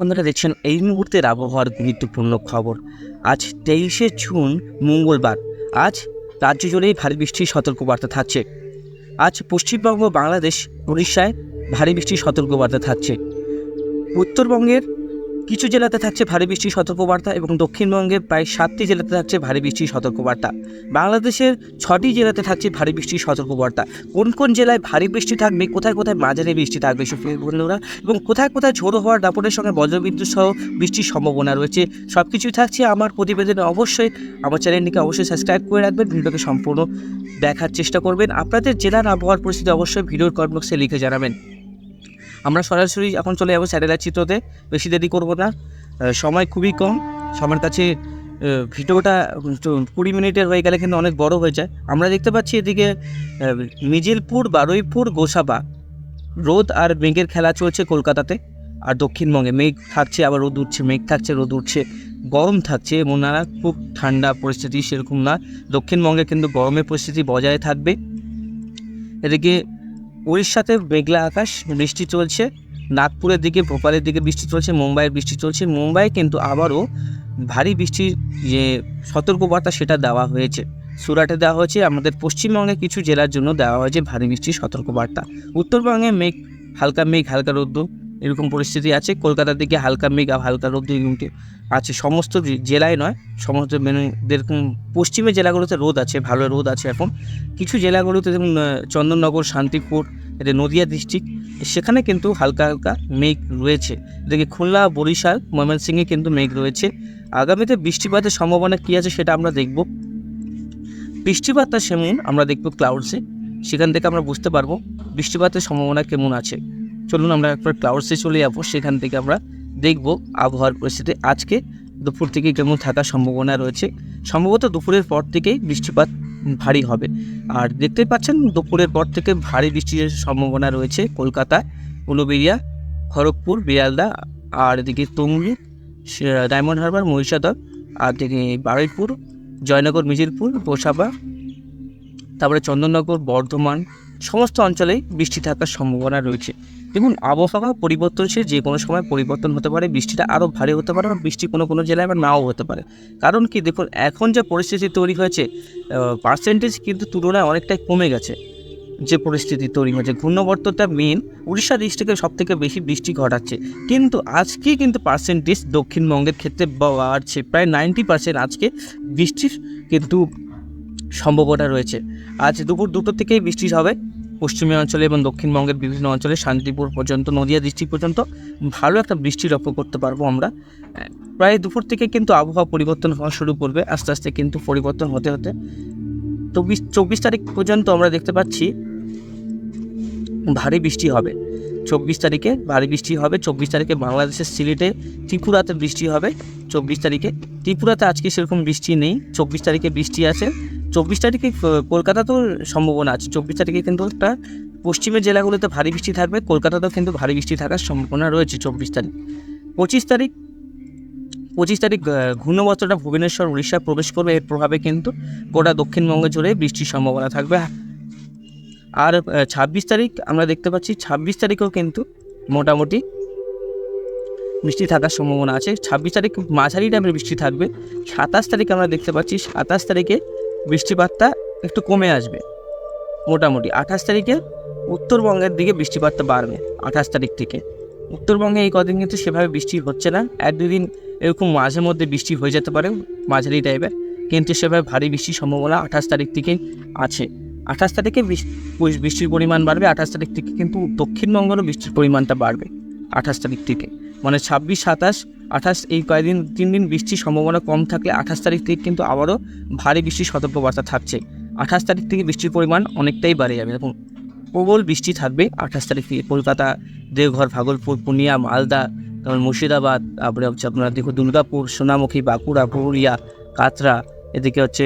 আপনারা দেখছেন এই মুহূর্তের আবহাওয়ার গুরুত্বপূর্ণ খবর। আজ 23শে জুন মঙ্গলবার। আজ রাজ্য জুড়েই ভারী বৃষ্টির সতর্কবার্তা থাকছে। আজ পশ্চিমবঙ্গ, বাংলাদেশ, উড়িষ্যায় ভারী বৃষ্টির সতর্কবার্তা থাকছে। উত্তরবঙ্গের কিছু জেলাতে থাকছে ভারী বৃষ্টির সতর্কবার্তা এবং দক্ষিণবঙ্গের প্রায় 7টি জেলাতে থাকছে ভারী বৃষ্টির সতর্কবার্তা। বাংলাদেশের 6টি জেলাতে থাকছে ভারী বৃষ্টির সতর্কবার্তা। কোন কোন জেলায় ভারী বৃষ্টি থাকবে, কোথায় কোথায় মাঝারি বৃষ্টি থাকবে সুপ্রিয় বন্ধুরা, এবং কোথায় কোথায় ঝোড়ো হওয়ার দাপটের সঙ্গে বজ্রবিদ্যুৎ সহ বৃষ্টির সম্ভাবনা রয়েছে, সব কিছুই থাকছে আমার প্রতিবেদনে। অবশ্যই আমার চ্যানেলটিকে অবশ্যই সাবস্ক্রাইব করে রাখবেন, ভিডিওকে সম্পূর্ণ দেখার চেষ্টা করবেন। আপনাদের জেলার আবহাওয়ার পরিস্থিতি অবশ্যই ভিডিওর কমেন্ট বক্সে লিখে জানাবেন। আমরা সরাসরি এখন চলে যাবো স্যাটেলাইট চিত্রতে, বেশি দেরি করবো না, সময় খুবই কম সবার কাছে। ভিডিওটা 20 মিনিটের হয়ে গেলে কিন্তু অনেক বড় হয়ে যায়। আমরা দেখতে পাচ্ছি এদিকে মিজিলপুর, বারুইপুর, গোসাবা রোদ আর মেঘের খেলা চলছে কলকাতাতে। আর দক্ষিণবঙ্গে মেঘ থাকছে, আবার রোদ উঠছে, মেঘ থাকছে, রোদ উঠছে, গরম থাকছে। এমন না খুব ঠান্ডা পরিস্থিতি সেরকম না, দক্ষিণবঙ্গে কিন্তু গরমের পরিস্থিতি বজায় থাকবে। এদিকে উড়িষ্যাতে মেঘলা আকাশ, বৃষ্টি চলছে। নাগপুরের দিকে, ভোপালের দিকে বৃষ্টি চলছে, মুম্বাইয়ের বৃষ্টি চলছে। মুম্বাই কিন্তু আবারও ভারী বৃষ্টির যে সতর্কবার্তা সেটা দেওয়া হয়েছে। সুরাটে দেওয়া হয়েছে, আমাদের পশ্চিমবঙ্গে কিছু জেলার জন্য দেওয়া হয়েছে ভারী বৃষ্টির সতর্কবার্তা। উত্তরবঙ্গে মেঘ, হালকা মেঘ, হালকা রৌদ্র, এরকম পরিস্থিতি আছে। কলকাতার দিকে হালকা মেঘ আর হালকা রৌদ্র আছে। সমস্ত জেলায় নয়, সমস্ত যেরকম পশ্চিমের জেলাগুলোতে রোদ আছে, ভালো রোদ আছে এখন। কিছু জেলাগুলোতে যেমন চন্দননগর, শান্তিপুর, এটা নদিয়া ডিস্ট্রিক্ট, সেখানে কিন্তু হালকা হালকা মেঘ রয়েছে। এদিকে খুলনা, বরিশাল, ময়মনসিংহে কিন্তু মেঘ রয়েছে। আগামীতে বৃষ্টিপাতের সম্ভাবনা কী আছে সেটা আমরা দেখব। বৃষ্টিপাতটা সেমন আমরা দেখব ক্লাউডসে, সেখান থেকে আমরা বুঝতে পারবো বৃষ্টিপাতের সম্ভাবনা কেমন আছে। চলুন আমরা একবার ক্লাউডসে চলে যাবো, সেখান থেকে আমরা দেখব আবহাওয়ার পরিস্থিতি আজকে দুপুর থেকে কেমন থাকার সম্ভাবনা রয়েছে। সম্ভবত দুপুরের পর থেকেই বৃষ্টিপাত ভারী হবে। আর দেখতেই পাচ্ছেন দুপুরের পর থেকে ভারী বৃষ্টির সম্ভাবনা রয়েছে কলকাতা, উলুবেড়িয়া, খড়গপুর, বিয়ালদা, আর এদিকে টঙ্গী, ডায়মন্ড হারবার, মহিষাদল, আর এদিকে বারুইপুর, জয়নগর, মিজিলপুর, গোসাবা, তারপরে চন্দননগর, বর্ধমান, সমস্ত অঞ্চলেই বৃষ্টি থাকার সম্ভাবনা রয়েছে। দেখুন, আবহাওয়া পরিবর্তনশীল, যে কোনো সময় পরিবর্তন হতে পারে, বৃষ্টিটা আরও ভারী হতে পারে, আর বৃষ্টি কোনো কোনো জেলায় আবার নাও হতে পারে। কারণ কি, দেখুন এখন যে পরিস্থিতি তৈরি হয়েছে, পার্সেন্টেজ কিন্তু তুলনায় অনেকটাই কমে গেছে। যে পরিস্থিতি তৈরি হয়েছে, ঘূর্ণাবর্তটা মেন উড়িষ্যা ডিস্ট্রিক্টে সব থেকে বেশি বৃষ্টি ঘটাচ্ছে, কিন্তু আজকে কিন্তু পার্সেন্টেজ দক্ষিণবঙ্গের ক্ষেত্রে বাড়ছে। প্রায় 90% আজকে বৃষ্টির কিন্তু সম্ভাবনা রয়েছে। আজ দুপুর 2টো থেকেই বৃষ্টি হবে পশ্চিমী অঞ্চলে এবং দক্ষিণবঙ্গের বিভিন্ন অঞ্চলে, শান্তিপুর পর্যন্ত, নদিয়া ডিস্ট্রিক্ট পর্যন্ত ভালো একটা বৃষ্টি লক্ষ্য করতে পারবো আমরা। প্রায় দুপুর থেকে কিন্তু আবহাওয়া পরিবর্তন হওয়া শুরু করবে, আস্তে আস্তে কিন্তু পরিবর্তন হতে হতে 24 তারিখ পর্যন্ত আমরা দেখতে পাচ্ছি ভারী বৃষ্টি হবে। 24 তারিখে ভারী বৃষ্টি হবে। 24 তারিখে বাংলাদেশের সিলেটে, ত্রিপুরাতে বৃষ্টি হবে। 24 তারিখে ত্রিপুরাতে আজকে সেরকম বৃষ্টি নেই, 24 তারিখে বৃষ্টি আছে। 24 তারিখে কলকাতাতেও সম্ভাবনা আছে। 24 তারিখে কিন্তু একটা পশ্চিমের জেলাগুলোতে ভারী বৃষ্টি থাকবে, কলকাতাতেও কিন্তু ভারী বৃষ্টি থাকার সম্ভাবনা রয়েছে 24 তারিখ। 25 তারিখ ঘূর্ণাবর্তটা ভুবনেশ্বর, উড়িষ্যা প্রবেশ করবে। এর প্রভাবে কিন্তু গোটা দক্ষিণবঙ্গ জুড়ে বৃষ্টির সম্ভাবনা থাকবে। আর 26 তারিখ আমরা দেখতে পাচ্ছি, 26 তারিখেও কিন্তু মোটামুটি বৃষ্টি থাকার সম্ভাবনা আছে। 26 তারিখ মাঝারি টাইপের বৃষ্টি থাকবে। 27 তারিখ আমরা দেখতে পাচ্ছি, 27 তারিখে বৃষ্টিপাতটা একটু কমে আসবে মোটামুটি। 28 তারিখে উত্তরবঙ্গের দিকে বৃষ্টিপাতটা বাড়বে। 28 তারিখ থেকে উত্তরবঙ্গে এই কদিন কিন্তু সেভাবে বৃষ্টি হচ্ছে না, 1-2 দিন এরকম মাঝে মধ্যে বৃষ্টি হয়ে যেতে পারে মাঝারি টাইপের, কিন্তু সেভাবে ভারী বৃষ্টির সম্ভাবনা 28 তারিখ থেকেই আছে। 28 তারিখে বৃষ্টির পরিমাণ বাড়বে। 28 তারিখ থেকে কিন্তু দক্ষিণবঙ্গেরও বৃষ্টির পরিমাণটা বাড়বে 28 তারিখ থেকে। মানে 26, 27, 28 এই কয়েকদিন 3 দিন বৃষ্টির সম্ভাবনা কম থাকলে 28 তারিখ থেকে কিন্তু আবারও ভারী বৃষ্টির সতর্কবার্তা থাকছে। 28 তারিখ থেকে বৃষ্টির পরিমাণ অনেকটাই বাড়ে যাবে। দেখুন, প্রবল বৃষ্টি থাকবে 28 তারিখ থেকে। কলকাতা, দেওঘর, ভাগলপুর, পূর্ণিয়া, মালদা, তারপর মুর্শিদাবাদ, তারপরে হচ্ছে আপনার দেখুন দুর্গাপুর, সোনামুখী, বাঁকুড়া, পুরুলিয়া, কাতরা, এদিকে হচ্ছে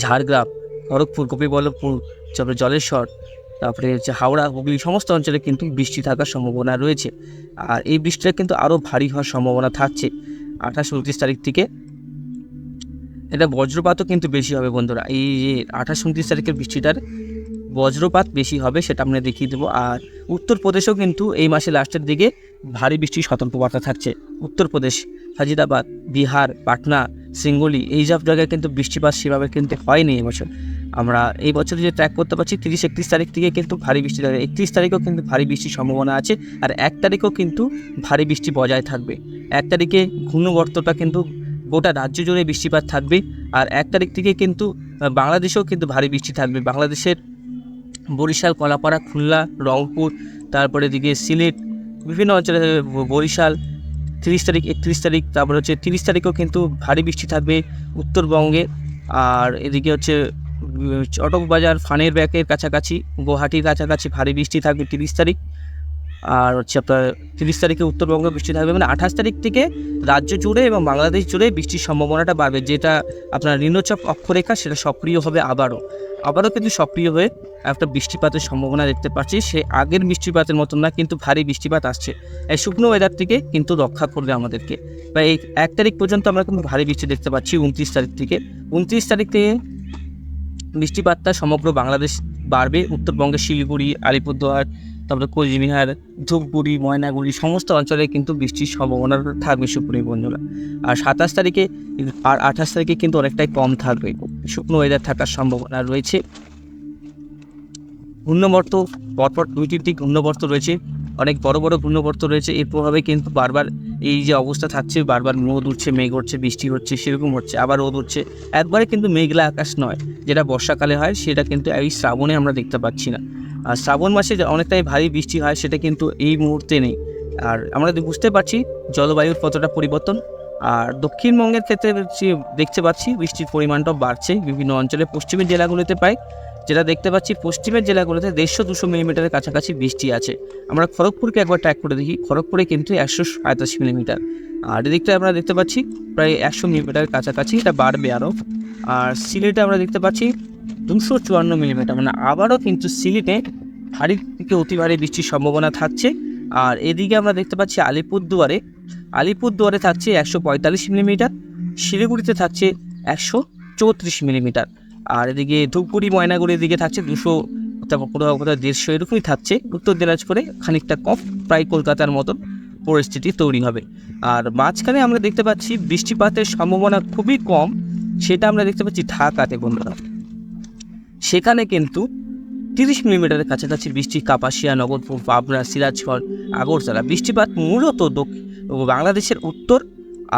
ঝাড়গ্রাম, খড়গপুর, গোপীবল্লভপুর, তারপরে জলেশ্বর, তারপরে হচ্ছে হাওড়া, হুগলি, সমস্ত অঞ্চলে কিন্তু বৃষ্টি থাকার সম্ভাবনা রয়েছে। আর এই বৃষ্টিটা কিন্তু আরও ভারী হওয়ার সম্ভাবনা থাকছে 28-29 তারিখ থেকে। এটা বজ্রপাতও কিন্তু বেশি হবে বন্ধুরা। এই যে 28-29 তারিখের বৃষ্টিটার বজ্রপাত বেশি হবে, সেটা আমরা দেখিয়ে দেবো। আর উত্তরপ্রদেশেও কিন্তু এই মাসে লাস্টের দিকে ভারী বৃষ্টির সতর্কবার্তা থাকছে। উত্তরপ্রদেশ, ফাজিদাবাদ, বিহার, পাটনা, সিঙ্গুলি এই সব জায়গায় কিন্তু বৃষ্টিপাত সেভাবে কিন্তু হয়নি এবছর। আমরা এই বছর যে ট্র্যাক করতে পারছি 30-31 তারিখ থেকে কিন্তু ভারী বৃষ্টি থাকে, 31 তারিখেও কিন্তু ভারী বৃষ্টির সম্ভাবনা আছে, আর 1 তারিখেও কিন্তু ভারী বৃষ্টি বজায় থাকবে। 1 তারিখে ঘূর্ণবর্তটা কিন্তু গোটা রাজ্য জুড়ে বৃষ্টিপাত থাকবে, আর 1 তারিখ থেকে কিন্তু বাংলাদেশেও কিন্তু ভারী বৃষ্টি থাকবে। বাংলাদেশের বরিশাল, কলাপাড়া, খুলনা, রংপুর, তারপরে দিকে সিলেট, বিভিন্ন অঞ্চলে বরিশাল 30 তারিখ, 31 তারিখ, তারপরে হচ্ছে 30 তারিখেও কিন্তু ভারী বৃষ্টি থাকবে উত্তরবঙ্গে। আর এদিকে হচ্ছে চটকবাজার, ফানের ব্যাকের কাছাকাছি, গুয়াহাটির কাছাকাছি ভারী বৃষ্টি থাকবে 30 তারিখ। আর হচ্ছে আপনার 30 তারিখে উত্তরবঙ্গে বৃষ্টি থাকবে, মানে 28 তারিখ থেকে রাজ্য জুড়ে এবং বাংলাদেশ জুড়ে বৃষ্টির সম্ভাবনাটা বাড়বে। যেটা আপনার নিম্নচাপ অক্ষরেখা সেটা সক্রিয় হবে আবারও কিন্তু সক্রিয় হয়ে একটা বৃষ্টিপাতের সম্ভাবনা দেখতে পাচ্ছি। সে আগের বৃষ্টিপাতের মতন না, কিন্তু ভারী বৃষ্টিপাত আসছে। এই শুকনো ওয়েদার থেকে কিন্তু রক্ষা করবে আমাদেরকে। বা এই 1 তারিখ পর্যন্ত আমরা কিন্তু ভারী বৃষ্টি দেখতে পাচ্ছি। 29 তারিখ থেকে 29 তারিখ থেকে বৃষ্টিপাতটা সমগ্র বাংলাদেশ বাড়বে। উত্তরবঙ্গের শিলিগুড়ি, আলিপুরদুয়ার, তারপরে কোচবিহার, ধূপগুড়ি, ময়নাগুড়ি সমস্ত অঞ্চলে কিন্তু বৃষ্টির সম্ভাবনা থাকবে সুপ্রিয় বন্ধুরা। আর 27 তারিখে আর 28 তারিখে কিন্তু অনেকটাই কম থাকবে, শুকনো ওয়েদার থাকার সম্ভাবনা রয়েছে। ঘূর্ণবর্ত পরপর 2-3টি ঘূর্ণবর্ত রয়েছে, অনেক বড় বড় ঘূর্ণবর্ত রয়েছে। এর প্রভাবে কিন্তু বারবার এই যে অবস্থা থাকছে, বারবার রোদ উঠছে, মেঘ উঠছে, বৃষ্টি হচ্ছে, সেরকম হচ্ছে, আবার রোদ উঠছে। একবারে কিন্তু মেঘলা আকাশ নয়, যেটা বর্ষাকালে হয় সেটা কিন্তু এই শ্রাবণে আমরা দেখতে পাচ্ছি না। আর শ্রাবণ মাসে অনেকটাই ভারী বৃষ্টি হয়, সেটা কিন্তু এই মুহূর্তে নেই। আর আমরা বুঝতে পারছি জলবায়ুর কতটা পরিবর্তন। আর দক্ষিণবঙ্গের ক্ষেত্রে দেখতে পাচ্ছি বৃষ্টির পরিমাণটাও বাড়ছে বিভিন্ন অঞ্চলে। পশ্চিমের জেলাগুলোতে যেটা দেখতে পাচ্ছি, পশ্চিমের জেলাগুলোতে 150-200 মিলিমিটারের কাছাকাছি বৃষ্টি আছে। আমরা খড়গপুরকে একবার ট্র্যাক করে দেখি, খড়গপুরে কিন্তু 187 মিলিমিটার। আর এদিকটা আমরা দেখতে পাচ্ছি প্রায় 100 মিলিমিটারের কাছাকাছি, এটা বাড়বে আরও। আর সিলেটে আমরা দেখতে পাচ্ছি 254 মিলিমিটার, মানে আবারও কিন্তু সিলেটে ভারী থেকে অতি ভারী বৃষ্টির সম্ভাবনা থাকছে। আর এদিকে আমরা দেখতে পাচ্ছি আলিপুরদুয়ারে থাকছে 145 মিলিমিটার, শিলিগুড়িতে থাকছে 134 মিলিমিটার। আর এদিকে ধূপগুড়ি, ময়নাগুড়ির দিকে থাকছে 200, তারপর কোথাও 150 এরকমই থাকছে। উত্তর দিনাজপুরে খানিকটা কম, প্রায় কলকাতার মতন পরিস্থিতি তৈরি হবে। আর মাঝখানে আমরা দেখতে পাচ্ছি বৃষ্টিপাতের সম্ভাবনা খুবই কম, সেটা আমরা দেখতে পাচ্ছি ঢাকাতে বন্ধুরা। সেখানে কিন্তু 30 মিলিমিটারের কাছাকাছি বৃষ্টি, কাপাসিয়া, নগরপুর, পাবনা, সিরাজগঞ্জ, আগরতলা। বৃষ্টিপাত মূলত বাংলাদেশের উত্তর,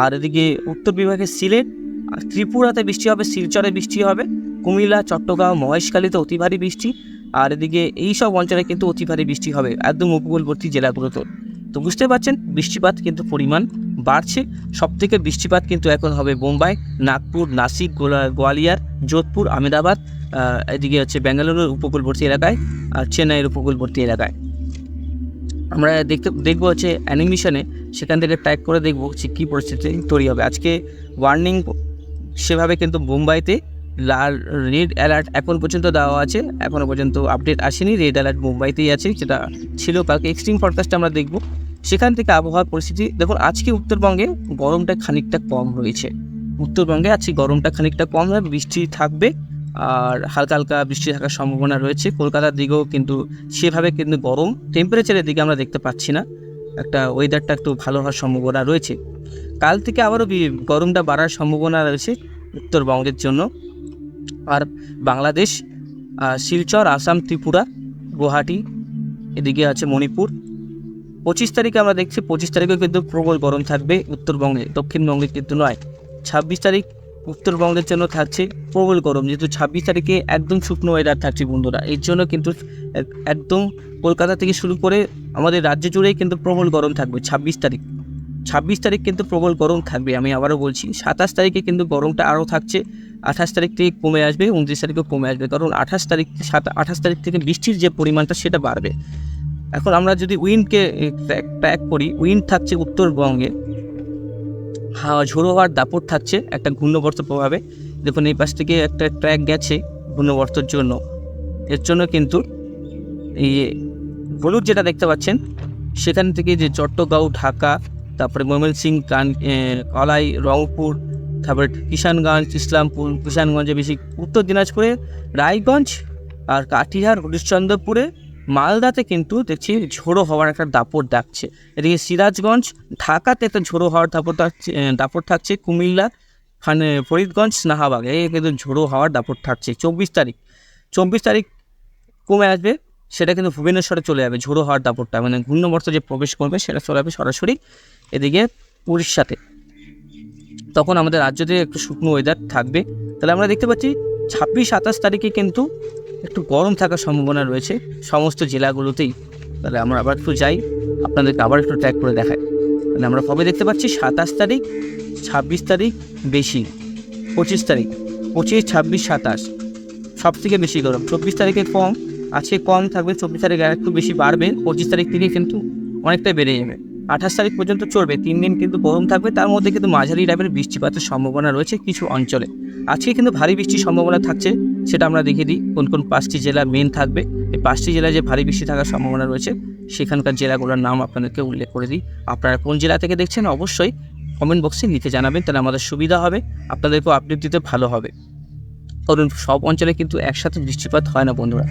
আর এদিকে উত্তর বিভাগের সিলেট আর ত্রিপুরাতে বৃষ্টি হবে, শিলচরে বৃষ্টি হবে, কুমিল্লা, চট্টগ্রাম, মহেশখালীতে অতি ভারী বৃষ্টি। আর এদিকে এই সব অঞ্চলে কিন্তু অতি ভারী বৃষ্টি হবে একদম উপকূলবর্তী জেলাগুলোতে। তো বুঝতে পারছেন বৃষ্টিপাত কিন্তু পরিমাণ বাড়ছে। সবথেকে বৃষ্টিপাত কিন্তু এখন হবে বোম্বাই, নাগপুর, নাসিক, গোয়ালিয়র, যোধপুর, আহমেদাবাদ, এদিকে হচ্ছে বেঙ্গালুরুর উপকূলবর্তী এলাকায়, আর চেন্নাইয়ের উপকূলবর্তী এলাকায়। আমরা দেখবো হচ্ছে অ্যানিমেশনে, সেখান থেকে ট্র্যাক করে দেখবো যে কী পরিস্থিতি তৈরি হবে। আজকে ওয়ার্নিং সেভাবে কিন্তু মুম্বাইতে রেড অ্যালার্ট এখন পর্যন্ত দেওয়া আছে, এখনও পর্যন্ত আপডেট আসেনি। রেড অ্যালার্ট মুম্বাইতেই আছে, যেটা ছিল কালকে। এক্সট্রিম ফরকাস্টে আমরা দেখব সেখান থেকে আবহাওয়ার পরিস্থিতি। দেখুন আজকে উত্তরবঙ্গে গরমটা খানিকটা কম রয়েছে, উত্তরবঙ্গে আজকে গরমটা খানিকটা কম হবে, বৃষ্টি থাকবে আর হালকা হালকা বৃষ্টি থাকার সম্ভাবনা রয়েছে। কলকাতার দিকেও কিন্তু সেভাবে কিন্তু গরম টেম্পারেচারের দিকে আমরা দেখতে পাচ্ছি না, একটা ওয়েদারটা একটু ভালো হওয়ার সম্ভাবনা রয়েছে। কাল থেকে আবারও গরমটা বাড়ার সম্ভাবনা রয়েছে উত্তরবঙ্গের জন্য। আর বাংলাদেশ, শিলচর, আসাম, ত্রিপুরা, গুয়াহাটি, এদিকে আছে মণিপুর। 25 তারিখে আমরা দেখছি, 25 তারিখেও কিন্তু প্রবল গরম থাকবে উত্তরবঙ্গে, দক্ষিণবঙ্গে কিন্তু নয়। 26 তারিখ উত্তরবঙ্গের জন্য থাকছে প্রবল গরম, যেহেতু 26 তারিখে একদম শুকনো ওয়েদার থাকছে বন্ধুরা। এর জন্য কিন্তু একদম কলকাতা থেকে শুরু করে আমাদের রাজ্য জুড়েই কিন্তু প্রবল গরম থাকবে 26 তারিখ কিন্তু প্রবল গরম থাকবে। আমি আবারও বলছি 27 তারিখে কিন্তু গরমটা আরও থাকছে, 28 তারিখ থেকে কমে আসবে, 29 তারিখেও কমে আসবে, কারণ 28 তারিখ থেকে বৃষ্টির যে পরিমাণটা সেটা বাড়বে। এখন আমরা যদি উইন্ডকে ট্র্যাক করি, উইন্ড থাকছে উত্তরবঙ্গে, ঝোড়ো হওয়ার দাপট থাকছে একটা ঘূর্ণবর্তের প্রভাবে। দেখুন এই পাশ থেকে একটা ট্র্যাক গেছে ঘূর্ণবর্তের জন্য, এর জন্য কিন্তু এই হলুদ যেটা দেখতে পাচ্ছেন সেখান থেকে যে চট্টগ্রাম, ঢাকা, তারপরে ময়মনসিংহ, কলাই, রংপুর, তারপরে কিষানগঞ্জ, ইসলামপুর, কিষানগঞ্জে বেশি, উত্তর দিনাজপুরে রায়গঞ্জ আর কাটিহার, হরিশ্চন্দ্রপুরে, মালদাতে কিন্তু দেখছি ঝোড়ো হওয়ার একটা দাপট ডাকছে। এদিকে সিরাজগঞ্জ, ঢাকাতে একটা ঝোড়ো হওয়ার দাপট থাকছে। কুমিল্লা, ফরিদগঞ্জ, নাহাবাগ এই কিন্তু ঝোড়ো হওয়ার দাপট থাকছে। 24 তারিখ কমে আসবে, সেটা কিন্তু ভুবনেশ্বরে চলে যাবে ঝোড়ো হওয়ার দাপটটা, মানে ঘূর্ণবর্ত যে প্রবেশ করবে সেটা চলে যাবে সরাসরি এদিকে উড়িষ্যাতে। তখন আমাদের রাজ্যতে একটু শুকনো ওয়েদার থাকবে। তাহলে আমরা দেখতে পাচ্ছি 26-27 তারিখে কিন্তু একটু গরম থাকার সম্ভাবনা রয়েছে সমস্ত জেলাগুলোতেই। তাহলে আমরা আবার একটু যাই, আপনাদেরকে আবার একটু ট্র্যাক করে দেখাই। তাহলে আমরা কবে দেখতে পাচ্ছি 27 তারিখ, 26 তারিখ বেশি, 25 তারিখ, 25, 26, 27 সব থেকে বেশি গরম। 24 তারিখে কম, আজকে কম থাকবে, 24 তারিখে একটু বেশি বাড়বে, 25 তারিখ থেকে কিন্তু অনেকটাই বেড়ে যাবে। 28 তারিখ পর্যন্ত চলবে, 3 দিন কিন্তু গরম থাকবে। তার মধ্যে কিন্তু মাঝারি টাইপের বৃষ্টিপাতের সম্ভাবনা রয়েছে কিছু অঞ্চলে। আজকে কিন্তু ভারী বৃষ্টির সম্ভাবনা থাকছে, সেটা আমরা দেখিয়ে দিই কোন কোন 5টি জেলা মেন থাকবে। এই 5টি জেলায় যে ভারী বৃষ্টি থাকার সম্ভাবনা রয়েছে সেখানকার জেলাগুলোর নাম আপনাদেরকে উল্লেখ করে দিই। আপনারা কোন জেলা থেকে দেখছেন অবশ্যই কমেন্ট বক্সে লিখে জানাবেন, তাহলে আমাদের সুবিধা হবে, আপনাদেরকেও আপডেট দিতে ভালো হবে। কারণ সব অঞ্চলে কিন্তু একসাথে বৃষ্টিপাত হয় না বন্ধুরা,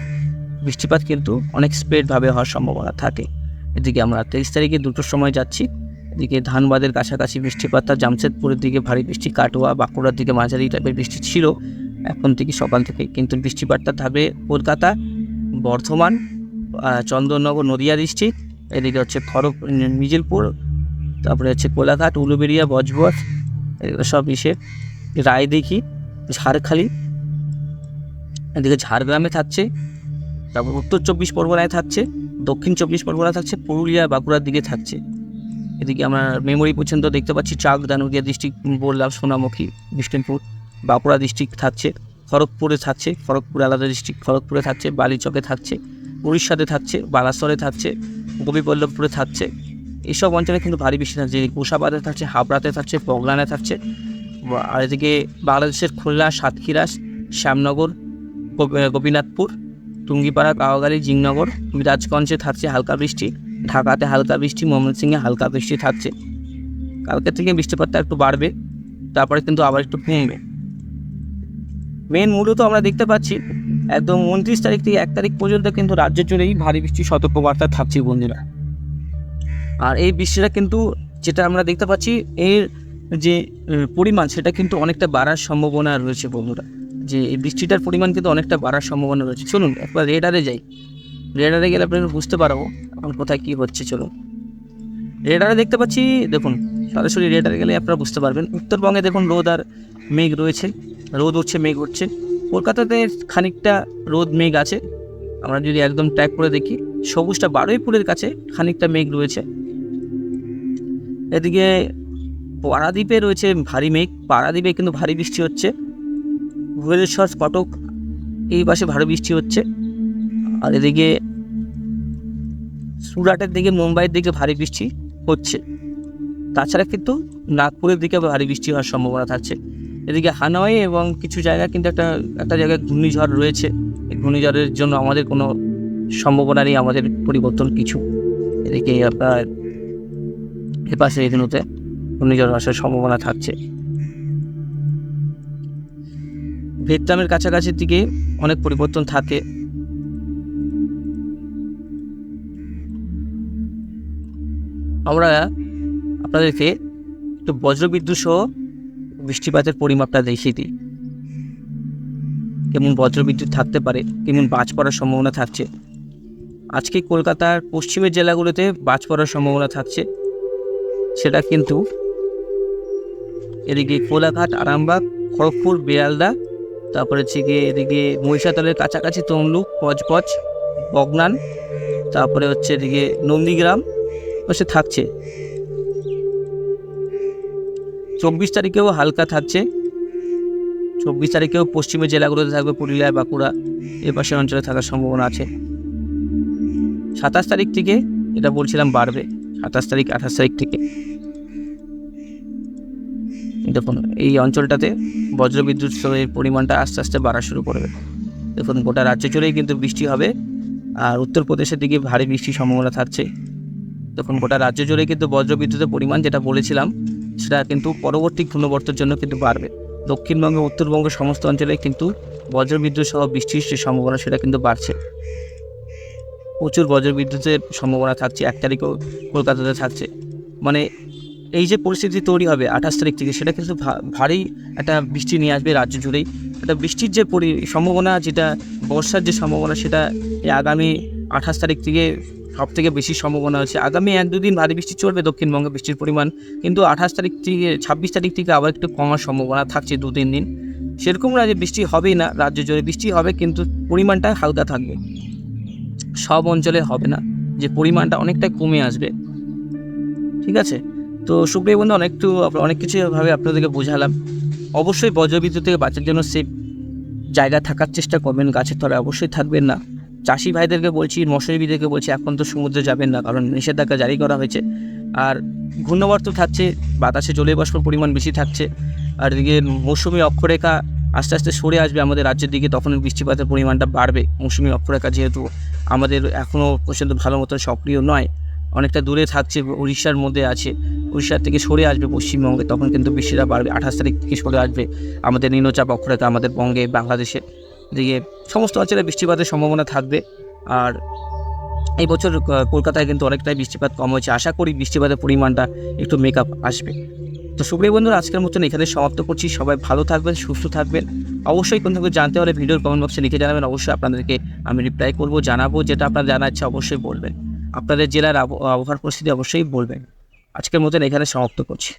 বৃষ্টিপাত কিন্তু অনেক স্প্রেডভাবে হওয়ার সম্ভাবনা থাকে। এদিকে আমরা 23 তারিখে 2টোর সময় যাচ্ছি, এদিকে ধানবাদের কাছাকাছি বৃষ্টিপাত, জামশেদপুরের দিকে ভারী বৃষ্টি, কাটোয়া বাঁকুড়ার দিকে মাঝারি টাইপের বৃষ্টি ছিল এখন থেকে সকাল থেকে, কিন্তু বৃষ্টিপাতটা থাকবে কলকাতা, বর্ধমান, চন্দননগর, নদিয়া ডিস্ট্রিক্ট, এদিকে হচ্ছে মিজিলপুর, তারপরে হচ্ছে কোলাঘাট, উলুবেড়িয়া, বজবজ, এদিকে সব রায়দিঘি, ঝাড়খালি, এদিকে ঝাড়গ্রামে থাকছে, তারপর উত্তর 24 পরগনায় থাকছে, দক্ষিণ 24 পরগনা থাকছে, পুরুলিয়া বাঁকুড়ার দিকে থাকছে। এদিকে আমরা মেমোরি পর্যন্ত দেখতে পাচ্ছি চাকদা, নদিয়া ডিস্ট্রিক্ট বললাম, সোনামুখী, বিষ্ণুপুর, বাঁকুড়া ডিস্ট্রিক্ট থাকছে, খড়গপুরে থাকছে, খড়গপুর আলাদা ডিস্ট্রিক্ট, খড়গপুরে থাকছে, বালিচকে থাকছে, উড়িষ্যাতে থাকছে, বালাসরে থাকছে, গোপীবল্লভপুরে থাকছে। এইসব অঞ্চলে কিন্তু ভারী বৃষ্টি থাকছে। গোসাবাদে থাকছে, হাবড়াতে থাকছে, বগলানে থাকছে। আর এদিকে বাংলাদেশের খুলনা, সাতক্ষীরা, শ্যামনগর, গোপীনাথপুর, টুঙ্গিপাড়া, কাওয়াগাড়ি, জিংনগর, মিরাজগঞ্জে থাকছে হালকা বৃষ্টি, ঢাকাতে হালকা বৃষ্টি, ময়মনসিংহে হালকা বৃষ্টি থাকছে। কালকে থেকে বৃষ্টিপাতটা একটু বাড়বে, তারপরে কিন্তু আবার একটু কমবে। মেন মূলত আমরা দেখতে পাচ্ছি একদম 29 তারিখ থেকে 1 তারিখ পর্যন্ত কিন্তু রাজ্য জুড়েই ভারী বৃষ্টির সতর্কবার্তা থাকছে বন্ধুরা। আর এই বৃষ্টিটা কিন্তু যেটা আমরা দেখতে পাচ্ছি এর যে পরিমাণ সেটা কিন্তু অনেকটা বাড়ার সম্ভাবনা রয়েছে বন্ধুরা, যে এই বৃষ্টিটার পরিমাণ কিন্তু অনেকটা বাড়ার সম্ভাবনা রয়েছে। চলুন একবার রেডারে যাই, রেডারে গেলে আপনারা বুঝতে পারবো এখন কোথায় কী হচ্ছে। চলুন রেডারে দেখতে পাচ্ছি, দেখুন সরাসরি রেডারে গেলে আপনারা বুঝতে পারবেন। উত্তরবঙ্গে দেখুন রোদ আর মেঘ রয়েছে, রোদ উঠছে মেঘ উঠছে। কলকাতাতে খানিকটা রোদ মেঘ আছে। আমরা যদি একদম ট্র্যাক করে দেখি, সবুজটা বারুইপুরের কাছে খানিকটা মেঘ রয়েছে। এদিকে পারাদ্বীপে রয়েছে ভারী মেঘ, পারাদ্বীপে কিন্তু ভারী বৃষ্টি হচ্ছে। ভুবনেশ্বর, কটক এই পাশে ভারী বৃষ্টি হচ্ছে। আর এদিকে সুরাটের দিকে, মুম্বাইয়ের দিকে ভারী বৃষ্টি হচ্ছে। তাছাড়া কিন্তু নাগপুরের দিকে ভারী বৃষ্টি হওয়ার সম্ভাবনা থাকছে। এদিকে হানয় এবং কিছু জায়গায় কিন্তু একটা জায়গায় ঘূর্ণিঝড় রয়েছে। এই ঘূর্ণিঝড়ের জন্য আমাদের কোনো সম্ভাবনা নেই, আমাদের পরিবর্তন কিছু। এদিকে আপনার এপাশে এদিনতে ঘূর্ণিঝড় আসার সম্ভাবনা থাকছে। ভিয়েতনামের কাছাকাছির দিকে অনেক পরিবর্তন থাকে। আমরা আপনাদেরকে একটু বজ্রবিদ্যুৎ সহ বৃষ্টিপাতের পরিমাপটা দেখিয়ে দিই, কেমন বজ্রবিদ্যুৎ থাকতে পারে, কেমন বাজ পড়ার সম্ভাবনা থাকছে। আজকে কলকাতার পশ্চিমের জেলাগুলোতে বাজ পড়ার সম্ভাবনা থাকছে, সেটা কিন্তু এদিকে কোলাঘাট, আরামবাগ, খড়গপুর, বেয়ালদা, তারপরে হচ্ছে গিয়ে এদিকে মহিষাদলের কাছাকাছি তমলুক, কচকচ, বগনান, তারপরে হচ্ছে এদিকে নন্দীগ্রাম সে থাকছে। 24 তারিখেও হালকা থাকছে। 24 তারিখেও পশ্চিমের জেলাগুলোতে থাকবে, পুরুলিয়া, বাঁকুড়া এ পাশের অঞ্চলে থাকার সম্ভাবনা আছে। 27 তারিখ থেকে এটা বলছিলাম বাড়বে, 27 তারিখ 28 তারিখ থেকে দেখুন এই অঞ্চলটাতে বজ্রবিদ্যুৎ এর পরিমাণটা আস্তে আস্তে বাড়া শুরু করবে। দেখুন গোটা রাজ্য জুড়েই কিন্তু বৃষ্টি হবে, আর উত্তরপ্রদেশের দিকে ভারী বৃষ্টির সম্ভাবনা থাকছে। দেখুন গোটা রাজ্য জুড়ে কিন্তু বজ্রবিদ্যুতের পরিমাণ যেটা বলেছিলাম সেটা কিন্তু পরবর্তী ঘূর্ণবর্তের জন্য কিন্তু বাড়বে। দক্ষিণবঙ্গে, উত্তরবঙ্গের সমস্ত অঞ্চলে কিন্তু বজ্রবিদ্যুৎ সহ বৃষ্টির যে সম্ভাবনা সেটা কিন্তু বাড়ছে। প্রচুর বজ্রবিদ্যুতের সম্ভাবনা থাকছে। 1 তারিখও কলকাতাতে থাকছে। মানে এই যে পরিস্থিতি তৈরি হবে 28 তারিখ থেকে, সেটা কিন্তু ভারী একটা বৃষ্টি নিয়ে আসবে রাজ্য জুড়েই। একটা বৃষ্টির যে সম্ভাবনা, যেটা বর্ষার যে সম্ভাবনা, সেটা এই আগামী 28 তারিখ থেকে সবথেকে বেশি সম্ভাবনা আছে। আগামী 1-2 দিন ভারী বৃষ্টি চলবে দক্ষিণবঙ্গে বৃষ্টির পরিমাণ, কিন্তু 28 তারিখ থেকে 26 তারিখ থেকে আবার একটু কমার সম্ভাবনা থাকছে 2-3 দিন। সেরকম না যে বৃষ্টি হবেই না, রাজ্য জুড়ে বৃষ্টি হবে, কিন্তু পরিমাণটা হালকা থাকবে। সব অঞ্চলে হবে না, যে পরিমাণটা অনেকটা কমে আসবে। ঠিক আছে? তো সুপ্রিয় বন্ধু, অনেক কিছুভাবে আপনাদেরকে বোঝালাম। অবশ্যই বজ্রবিদ্যুৎ থেকে বাঁচার জন্য সেফ জায়গায় থাকার চেষ্টা করবেন, গাছের তলায় অবশ্যই থাকবেন না। চাষি ভাইদেরকে বলছি, মৎস্যজীবীদেরকে বলছি, এখন তো সমুদ্রে যাবেন না, কারণ নিষেধাজ্ঞা জারি করা হয়েছে। আর ঘূর্ণাবর্ত থাকছে, বাতাসে জলীয় বাষ্পের পরিমাণ বেশি থাকছে। আর এদিকে মৌসুমি অক্ষরেখা আস্তে আস্তে সরে আসবে আমাদের রাজ্যের দিকে, তখন বৃষ্টিপাতের পরিমাণটা বাড়বে। মৌসুমি অক্ষরেখা যেহেতু আমাদের এখনও পর্যন্ত ভালো মতো সক্রিয় নয়, অনেকটা দূরে থাকছে, উড়িষ্যার মধ্যে আছে, উড়িষ্যার থেকে সরে আসবে পশ্চিমবঙ্গে, তখন কিন্তু বৃষ্টিটা বাড়বে। 28 তারিখ থেকে সরে আসবে আমাদের নিম্নচাপ অক্ষরেখা আমাদের বঙ্গে, বাংলাদেশে দিকে সমস্ত অঞ্চলে বৃষ্টিপাতের সম্ভাবনা থাকবে। আর এই বছর কলকাতায় কিন্তু অনেকটাই বৃষ্টিপাত কম হয়েছে। আশা করি বৃষ্টিপাতের পরিমাণটা একটু মেকআপ আসবে। তো সুপ্রিয় বন্ধুরা, আজকের মতন এখানে সমাপ্ত করছি। সবাই ভালো থাকবেন, সুস্থ থাকবেন। অবশ্যই কোনো কিছু জানতে হলে ভিডিওর কমেন্ট বক্সে লিখে জানাবেন। অবশ্যই আপনাদেরকে আমি রিপ্লাই করব, জানাবো। যেটা আপনার জানার ইচ্ছা অবশ্যই বলবেন। আপনাদের জেলার আবহাওয়ার পরিস্থিতি অবশ্যই বলবেন। আজকের মতন এখানে সমাপ্ত করছি।